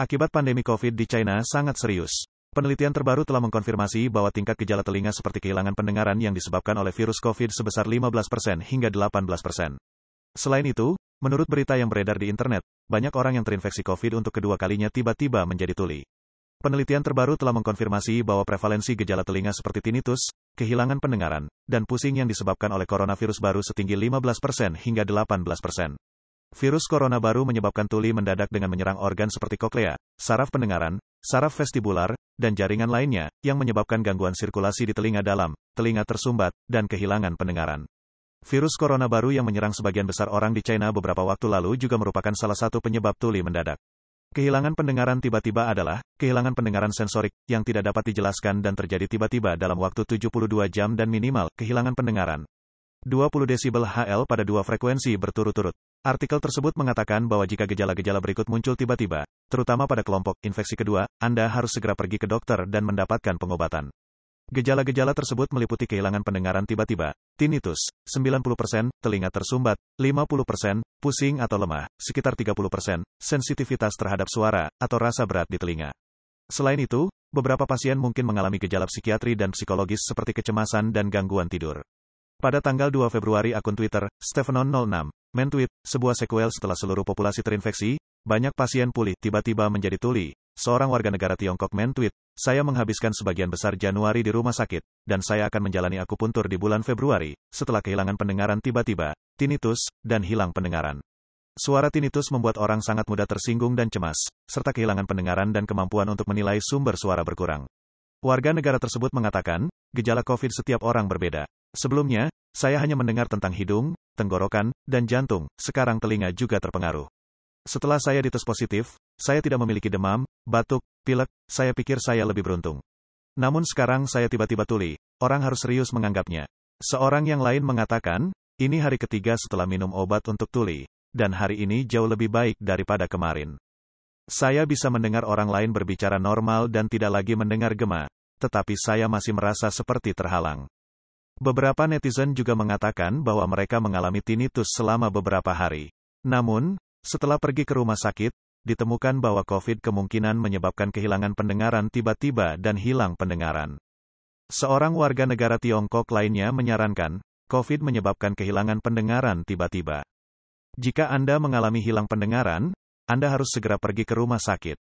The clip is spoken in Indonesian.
Akibat pandemi COVID di China sangat serius. Penelitian terbaru telah mengkonfirmasi bahwa tingkat gejala telinga seperti kehilangan pendengaran yang disebabkan oleh virus COVID sebesar 15% hingga 18%. Selain itu, menurut berita yang beredar di internet, banyak orang yang terinfeksi COVID untuk kedua kalinya tiba-tiba menjadi tuli. Penelitian terbaru telah mengkonfirmasi bahwa prevalensi gejala telinga seperti tinnitus, kehilangan pendengaran, dan pusing yang disebabkan oleh coronavirus baru setinggi 15% hingga 18%. Virus corona baru menyebabkan tuli mendadak dengan menyerang organ seperti koklea, saraf pendengaran, saraf vestibular, dan jaringan lainnya, yang menyebabkan gangguan sirkulasi di telinga dalam, telinga tersumbat, dan kehilangan pendengaran. Virus corona baru yang menyerang sebagian besar orang di China beberapa waktu lalu juga merupakan salah satu penyebab tuli mendadak. Kehilangan pendengaran tiba-tiba adalah kehilangan pendengaran sensorik yang tidak dapat dijelaskan dan terjadi tiba-tiba dalam waktu 72 jam dan minimal kehilangan pendengaran 20 desibel HL pada dua frekuensi berturut-turut. Artikel tersebut mengatakan bahwa jika gejala-gejala berikut muncul tiba-tiba, terutama pada kelompok infeksi kedua, Anda harus segera pergi ke dokter dan mendapatkan pengobatan. Gejala-gejala tersebut meliputi kehilangan pendengaran tiba-tiba, tinnitus, 90%, telinga tersumbat, 50%, pusing atau lemah, sekitar 30%, sensitivitas terhadap suara, atau rasa berat di telinga. Selain itu, beberapa pasien mungkin mengalami gejala psikiatri dan psikologis seperti kecemasan dan gangguan tidur. Pada tanggal 2 Februari akun Twitter, Stephenon06, mentweet, sebuah sequel setelah seluruh populasi terinfeksi, banyak pasien pulih tiba-tiba menjadi tuli. Seorang warga negara Tiongkok mentweet, saya menghabiskan sebagian besar Januari di rumah sakit, dan saya akan menjalani akupuntur di bulan Februari, setelah kehilangan pendengaran tiba-tiba, tinnitus, dan hilang pendengaran. Suara tinnitus membuat orang sangat mudah tersinggung dan cemas, serta kehilangan pendengaran dan kemampuan untuk menilai sumber suara berkurang. Warga negara tersebut mengatakan, gejala COVID setiap orang berbeda. Sebelumnya, saya hanya mendengar tentang hidung, tenggorokan, dan jantung, sekarang telinga juga terpengaruh. Setelah saya dites positif, saya tidak memiliki demam, batuk, pilek, saya pikir saya lebih beruntung. Namun sekarang saya tiba-tiba tuli, orang harus serius menganggapnya. Seorang yang lain mengatakan, ini hari ketiga setelah minum obat untuk tuli, dan hari ini jauh lebih baik daripada kemarin. Saya bisa mendengar orang lain berbicara normal dan tidak lagi mendengar gema, tetapi saya masih merasa seperti terhalang. Beberapa netizen juga mengatakan bahwa mereka mengalami tinnitus selama beberapa hari. Namun, setelah pergi ke rumah sakit, ditemukan bahwa COVID kemungkinan menyebabkan kehilangan pendengaran tiba-tiba dan hilang pendengaran. Seorang warga negara Tiongkok lainnya menyarankan, COVID menyebabkan kehilangan pendengaran tiba-tiba. Jika Anda mengalami hilang pendengaran, Anda harus segera pergi ke rumah sakit.